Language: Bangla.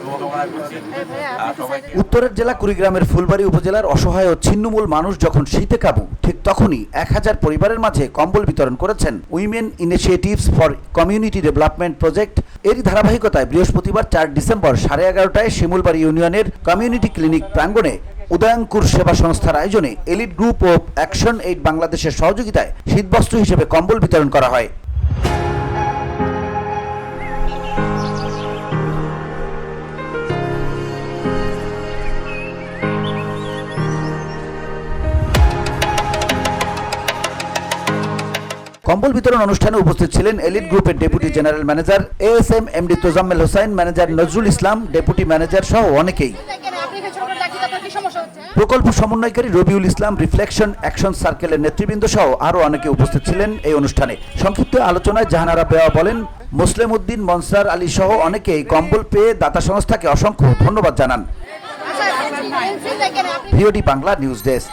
শুভকামনা করছি। উত্তরের জেলা কুড়িগ্রামের ফুলবাড়ী উপজেলার অসহায় ও ছিন্নমূল মানুষ যখন শীতে কাবু, ঠিক তখনই 1000 পরিবারের মাঝে কম্বল বিতরণ করেছেন women initiatives for community development project. এরই ধারাবাহিকতায় বৃহস্পতিবার 4 ডিসেম্বর 11:30টায় শিমুলবাড়ি ইউনিয়নের কমিউনিটি ক্লিনিক প্রাঙ্গণে উদয়ঙ্কুর সেবা সংস্থার আয়োজনে এলিট গ্রুপ ও অ্যাকশন এইড বাংলাদেশের সহযোগিতায় শীতবস্ত্র হিসেবে কম্বল বিতরণ করা হয়। কম্বল বিতরণ অনুষ্ঠানে উপস্থিত ছিলেন এলিট গ্রুপের deputy general manager ASM MD Tozammel Hossain, manager Nazrul Islam, deputy manager সহ অনেকেই। প্রকল্প সমন্বয়কারী রবিউল ইসলাম, রিফ্লেকশন অ্যাকশন সার্কেলের নেতৃবৃন্দ সহ আরও অনেকে উপস্থিত ছিলেন এই অনুষ্ঠানে। সংক্ষিপ্ত আলোচনায় জাহানারা বেওয়া বলেন, মুসলিম উদ্দিন, মনসার আলী সহ অনেকেই কম্বল পেয়ে দাতা সংস্থাকে অসংখ্য ধন্যবাদ জানান। VOD Bangla news desk.